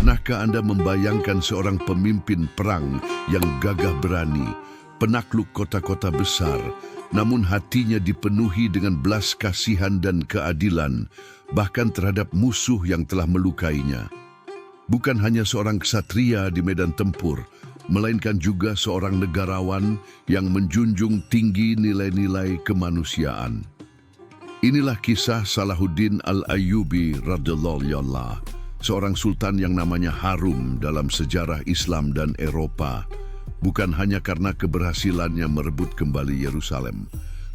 Pernahkah Anda membayangkan seorang pemimpin perang yang gagah berani, penakluk kota-kota besar, namun hatinya dipenuhi dengan belas kasihan dan keadilan, bahkan terhadap musuh yang telah melukainya? Bukan hanya seorang ksatria di medan tempur, melainkan juga seorang negarawan yang menjunjung tinggi nilai-nilai kemanusiaan. Inilah kisah Salahuddin Al-Ayyubi radhiyallahu anhu, seorang sultan yang namanya harum dalam sejarah Islam dan Eropa, bukan hanya karena keberhasilannya merebut kembali Yerusalem,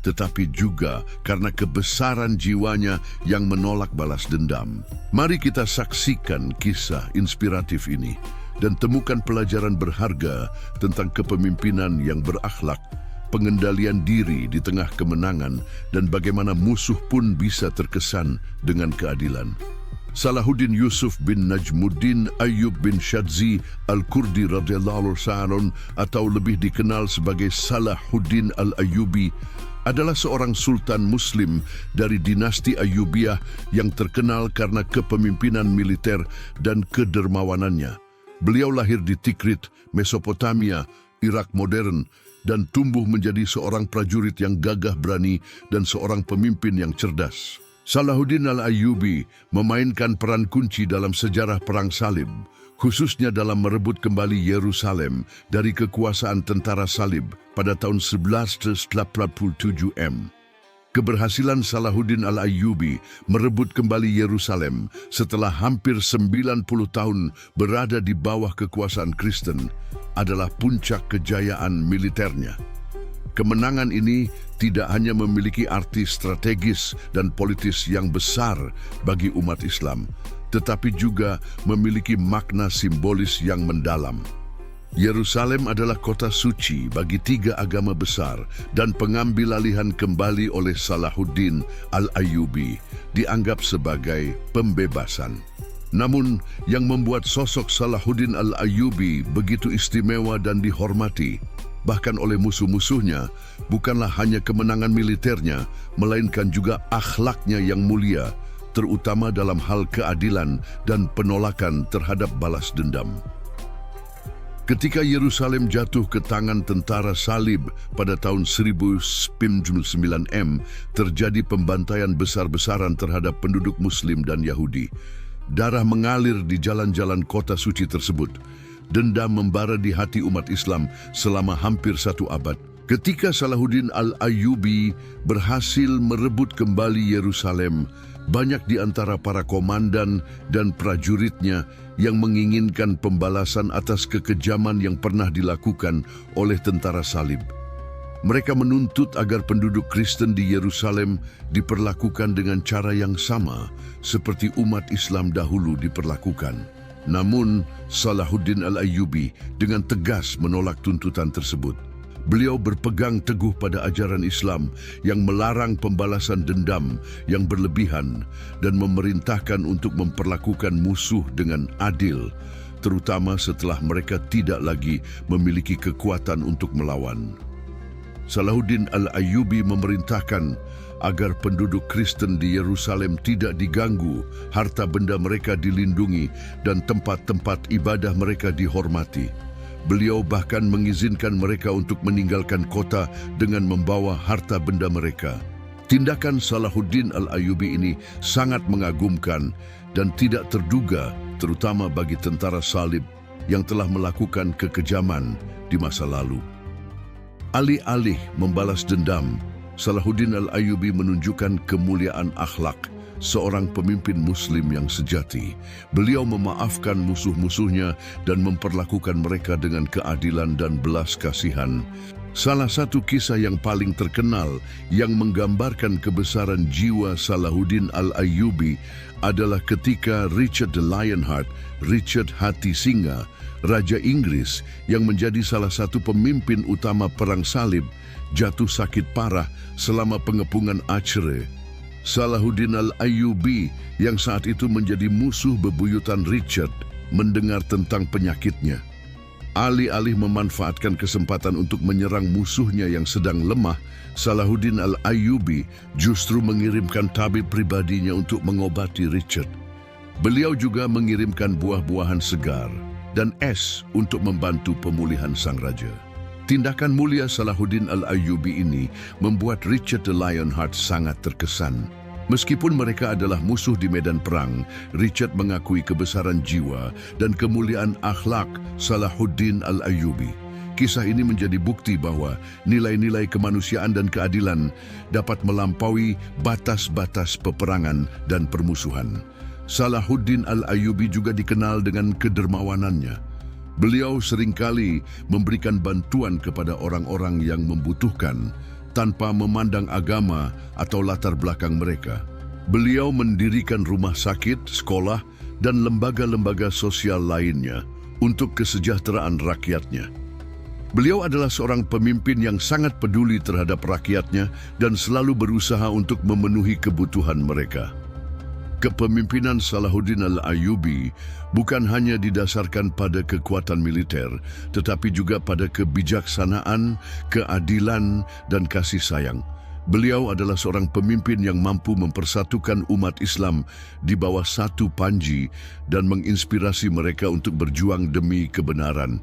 tetapi juga karena kebesaran jiwanya yang menolak balas dendam. Mari kita saksikan kisah inspiratif ini dan temukan pelajaran berharga tentang kepemimpinan yang berakhlak, pengendalian diri di tengah kemenangan, dan bagaimana musuh pun bisa terkesan dengan keadilan. Salahuddin Yusuf bin Najmuddin Ayyub bin Shadzi Al-Kurdi radhiyallahu anhu, atau lebih dikenal sebagai Salahuddin Al-Ayyubi, adalah seorang sultan muslim dari dinasti Ayyubiyah yang terkenal karena kepemimpinan militer dan kedermawanannya. Beliau lahir di Tikrit, Mesopotamia, Irak modern, dan tumbuh menjadi seorang prajurit yang gagah berani dan seorang pemimpin yang cerdas. Salahuddin Al-Ayyubi memainkan peran kunci dalam sejarah Perang Salib, khususnya dalam merebut kembali Yerusalem dari kekuasaan tentara Salib pada tahun 1187 M. Keberhasilan Salahuddin Al-Ayyubi merebut kembali Yerusalem setelah hampir 90 tahun berada di bawah kekuasaan Kristen adalah puncak kejayaan militernya. Kemenangan ini tidak hanya memiliki arti strategis dan politis yang besar bagi umat Islam, tetapi juga memiliki makna simbolis yang mendalam. Yerusalem adalah kota suci bagi tiga agama besar, dan pengambilalihan kembali oleh Salahuddin Al-Ayyubi dianggap sebagai pembebasan. Namun, yang membuat sosok Salahuddin Al-Ayyubi begitu istimewa dan dihormati, bahkan oleh musuh-musuhnya, bukanlah hanya kemenangan militernya, melainkan juga akhlaknya yang mulia, terutama dalam hal keadilan dan penolakan terhadap balas dendam. Ketika Yerusalem jatuh ke tangan tentara Salib pada tahun 1099 M, terjadi pembantaian besar-besaran terhadap penduduk Muslim dan Yahudi. Darah mengalir di jalan-jalan kota suci tersebut. Dendam membara di hati umat Islam selama hampir 1 abad. Ketika Salahuddin Al-Ayyubi berhasil merebut kembali Yerusalem, banyak di antara para komandan dan prajuritnya yang menginginkan pembalasan atas kekejaman yang pernah dilakukan oleh tentara Salib. Mereka menuntut agar penduduk Kristen di Yerusalem diperlakukan dengan cara yang sama seperti umat Islam dahulu diperlakukan. Namun, Salahuddin Al-Ayyubi dengan tegas menolak tuntutan tersebut. Beliau berpegang teguh pada ajaran Islam yang melarang pembalasan dendam yang berlebihan dan memerintahkan untuk memperlakukan musuh dengan adil, terutama setelah mereka tidak lagi memiliki kekuatan untuk melawan. Salahuddin Al-Ayyubi memerintahkan agar penduduk Kristen di Yerusalem tidak diganggu, harta benda mereka dilindungi, dan tempat-tempat ibadah mereka dihormati. Beliau bahkan mengizinkan mereka untuk meninggalkan kota dengan membawa harta benda mereka. Tindakan Salahuddin Al-Ayyubi ini sangat mengagumkan dan tidak terduga, terutama bagi tentara Salib yang telah melakukan kekejaman di masa lalu. Alih-alih membalas dendam, Salahuddin Al-Ayyubi menunjukkan kemuliaan akhlak seorang pemimpin Muslim yang sejati. Beliau memaafkan musuh-musuhnya dan memperlakukan mereka dengan keadilan dan belas kasihan. Salah satu kisah yang paling terkenal yang menggambarkan kebesaran jiwa Salahuddin Al-Ayyubi adalah ketika Richard the Lionheart, Richard Hati Singa, Raja Inggris yang menjadi salah satu pemimpin utama Perang Salib, jatuh sakit parah selama pengepungan Acre. Salahuddin Al-Ayyubi yang saat itu menjadi musuh bebuyutan Richard mendengar tentang penyakitnya. Alih-alih memanfaatkan kesempatan untuk menyerang musuhnya yang sedang lemah, Salahuddin Al-Ayyubi justru mengirimkan tabib pribadinya untuk mengobati Richard. Beliau juga mengirimkan buah-buahan segar dan es untuk membantu pemulihan sang raja. Tindakan mulia Salahuddin Al-Ayyubi ini membuat Richard the Lionheart sangat terkesan. Meskipun mereka adalah musuh di medan perang, Richard mengakui kebesaran jiwa dan kemuliaan akhlak Salahuddin Al-Ayyubi. Kisah ini menjadi bukti bahwa nilai-nilai kemanusiaan dan keadilan dapat melampaui batas-batas peperangan dan permusuhan. Salahuddin Al-Ayyubi juga dikenal dengan kedermawanannya. Beliau seringkali memberikan bantuan kepada orang-orang yang membutuhkan tanpa memandang agama atau latar belakang mereka. Beliau mendirikan rumah sakit, sekolah, dan lembaga-lembaga sosial lainnya untuk kesejahteraan rakyatnya. Beliau adalah seorang pemimpin yang sangat peduli terhadap rakyatnya dan selalu berusaha untuk memenuhi kebutuhan mereka. Kepemimpinan Salahuddin Al-Ayyubi bukan hanya didasarkan pada kekuatan militer, tetapi juga pada kebijaksanaan, keadilan, dan kasih sayang. Beliau adalah seorang pemimpin yang mampu mempersatukan umat Islam di bawah satu panji dan menginspirasi mereka untuk berjuang demi kebenaran.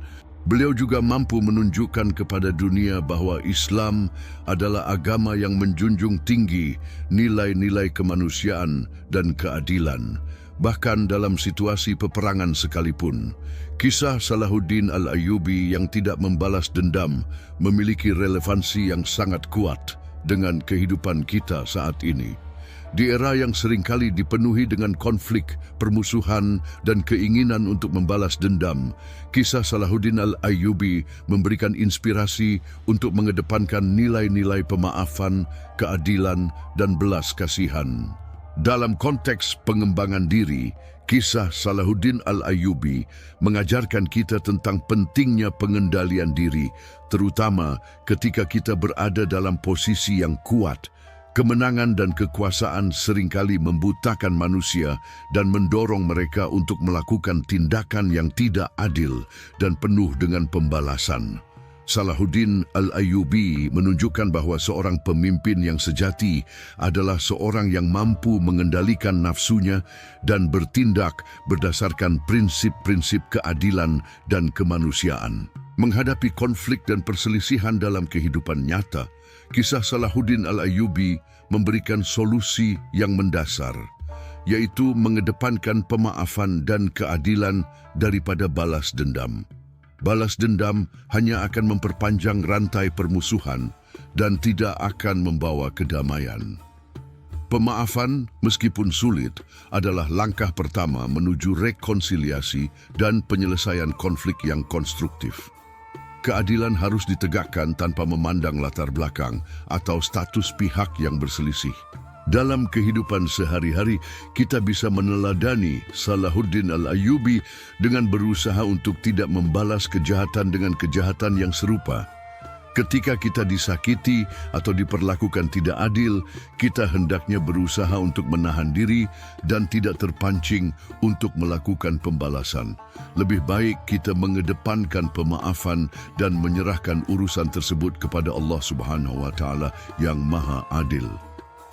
Beliau juga mampu menunjukkan kepada dunia bahwa Islam adalah agama yang menjunjung tinggi nilai-nilai kemanusiaan dan keadilan, bahkan dalam situasi peperangan sekalipun. Kisah Salahuddin Al-Ayyubi yang tidak membalas dendam memiliki relevansi yang sangat kuat dengan kehidupan kita saat ini. Di era yang seringkali dipenuhi dengan konflik, permusuhan, dan keinginan untuk membalas dendam, kisah Salahuddin Al-Ayyubi memberikan inspirasi untuk mengedepankan nilai-nilai pemaafan, keadilan, dan belas kasihan. Dalam konteks pengembangan diri, kisah Salahuddin Al-Ayyubi mengajarkan kita tentang pentingnya pengendalian diri, terutama ketika kita berada dalam posisi yang kuat. Kemenangan dan kekuasaan seringkali membutakan manusia dan mendorong mereka untuk melakukan tindakan yang tidak adil dan penuh dengan pembalasan. Salahuddin Al-Ayyubi menunjukkan bahwa seorang pemimpin yang sejati adalah seorang yang mampu mengendalikan nafsunya dan bertindak berdasarkan prinsip-prinsip keadilan dan kemanusiaan. Menghadapi konflik dan perselisihan dalam kehidupan nyata, kisah Salahuddin Al-Ayyubi memberikan solusi yang mendasar, yaitu mengedepankan pemaafan dan keadilan daripada balas dendam. Balas dendam hanya akan memperpanjang rantai permusuhan dan tidak akan membawa kedamaian. Pemaafan, meskipun sulit, adalah langkah pertama menuju rekonsiliasi dan penyelesaian konflik yang konstruktif. Keadilan harus ditegakkan tanpa memandang latar belakang atau status pihak yang berselisih. Dalam kehidupan sehari-hari, kita bisa meneladani Salahuddin Al-Ayyubi dengan berusaha untuk tidak membalas kejahatan dengan kejahatan yang serupa. Ketika kita disakiti atau diperlakukan tidak adil, kita hendaknya berusaha untuk menahan diri dan tidak terpancing untuk melakukan pembalasan. Lebih baik kita mengedepankan pemaafan dan menyerahkan urusan tersebut kepada Allah Subhanahu wa Ta'ala yang Maha Adil.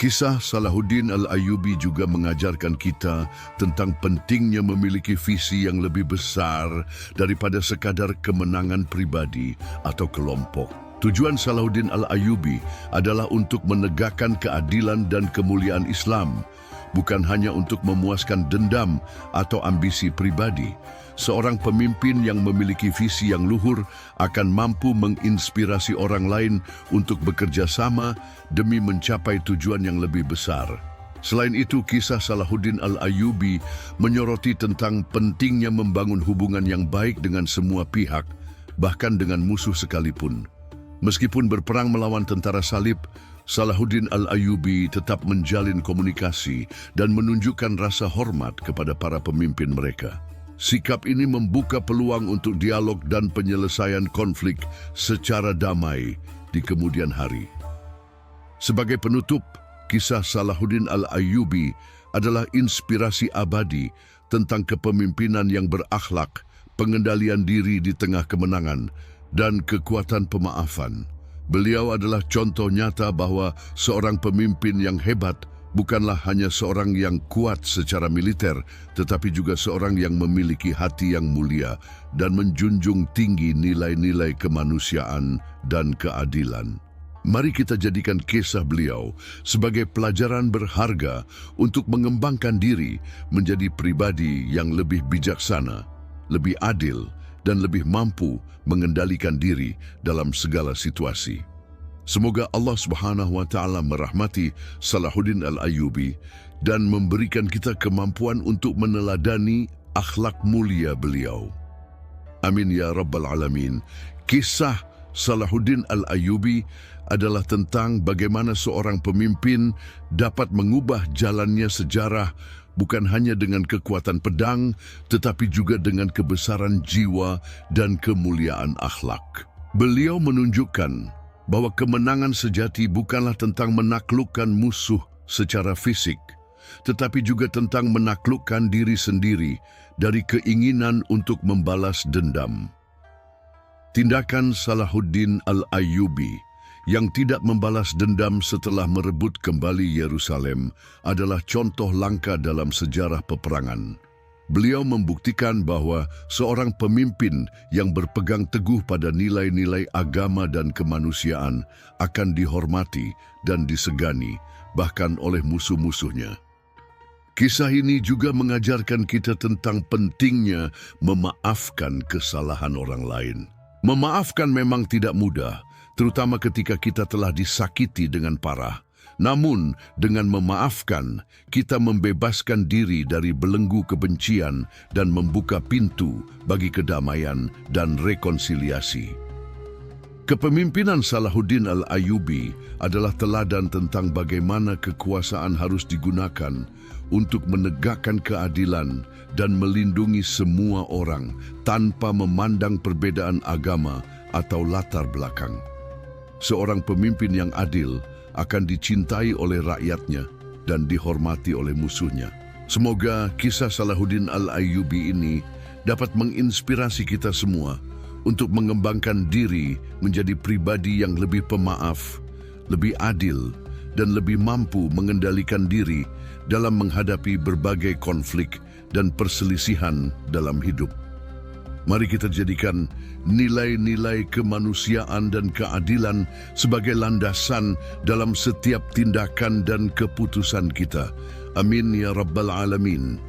Kisah Salahuddin Al-Ayyubi juga mengajarkan kita tentang pentingnya memiliki visi yang lebih besar daripada sekadar kemenangan pribadi atau kelompok. Tujuan Salahuddin Al-Ayyubi adalah untuk menegakkan keadilan dan kemuliaan Islam, bukan hanya untuk memuaskan dendam atau ambisi pribadi. Seorang pemimpin yang memiliki visi yang luhur akan mampu menginspirasi orang lain untuk bekerja sama demi mencapai tujuan yang lebih besar. Selain itu, kisah Salahuddin Al-Ayyubi menyoroti tentang pentingnya membangun hubungan yang baik dengan semua pihak, bahkan dengan musuh sekalipun. Meskipun berperang melawan tentara salib, Salahuddin Al-Ayyubi tetap menjalin komunikasi dan menunjukkan rasa hormat kepada para pemimpin mereka. Sikap ini membuka peluang untuk dialog dan penyelesaian konflik secara damai di kemudian hari. Sebagai penutup, kisah Salahuddin Al-Ayyubi adalah inspirasi abadi tentang kepemimpinan yang berakhlak, pengendalian diri di tengah kemenangan, dan kekuatan pemaafan. Beliau adalah contoh nyata bahwa seorang pemimpin yang hebat bukanlah hanya seorang yang kuat secara militer, tetapi juga seorang yang memiliki hati yang mulia dan menjunjung tinggi nilai-nilai kemanusiaan dan keadilan. Mari kita jadikan kisah beliau sebagai pelajaran berharga untuk mengembangkan diri menjadi pribadi yang lebih bijaksana, lebih adil, dan lebih mampu mengendalikan diri dalam segala situasi. Semoga Allah Subhanahu wa Ta'ala merahmati Salahuddin Al-Ayyubi dan memberikan kita kemampuan untuk meneladani akhlak mulia beliau. Amin ya Rabbal Alamin. Kisah Salahuddin Al-Ayyubi adalah tentang bagaimana seorang pemimpin dapat mengubah jalannya sejarah bukan hanya dengan kekuatan pedang, tetapi juga dengan kebesaran jiwa dan kemuliaan akhlak. Beliau menunjukkan bahwa kemenangan sejati bukanlah tentang menaklukkan musuh secara fisik, tetapi juga tentang menaklukkan diri sendiri dari keinginan untuk membalas dendam. Tindakan Salahuddin Al-Ayyubi yang tidak membalas dendam setelah merebut kembali Yerusalem adalah contoh langka dalam sejarah peperangan. Beliau membuktikan bahwa seorang pemimpin yang berpegang teguh pada nilai-nilai agama dan kemanusiaan akan dihormati dan disegani, bahkan oleh musuh-musuhnya. Kisah ini juga mengajarkan kita tentang pentingnya memaafkan kesalahan orang lain. Memaafkan memang tidak mudah, terutama ketika kita telah disakiti dengan parah. Namun, dengan memaafkan, kita membebaskan diri dari belenggu kebencian dan membuka pintu bagi kedamaian dan rekonsiliasi. Kepemimpinan Salahuddin Al-Ayyubi adalah teladan tentang bagaimana kekuasaan harus digunakan untuk menegakkan keadilan dan melindungi semua orang tanpa memandang perbedaan agama atau latar belakang. Seorang pemimpin yang adil akan dicintai oleh rakyatnya dan dihormati oleh musuhnya. Semoga kisah Salahuddin Al-Ayyubi ini dapat menginspirasi kita semua untuk mengembangkan diri menjadi pribadi yang lebih pemaaf, lebih adil, dan lebih mampu mengendalikan diri dalam menghadapi berbagai konflik dan perselisihan dalam hidup. Mari kita jadikan nilai-nilai kemanusiaan dan keadilan sebagai landasan dalam setiap tindakan dan keputusan kita. Amin ya Rabbal Alamin.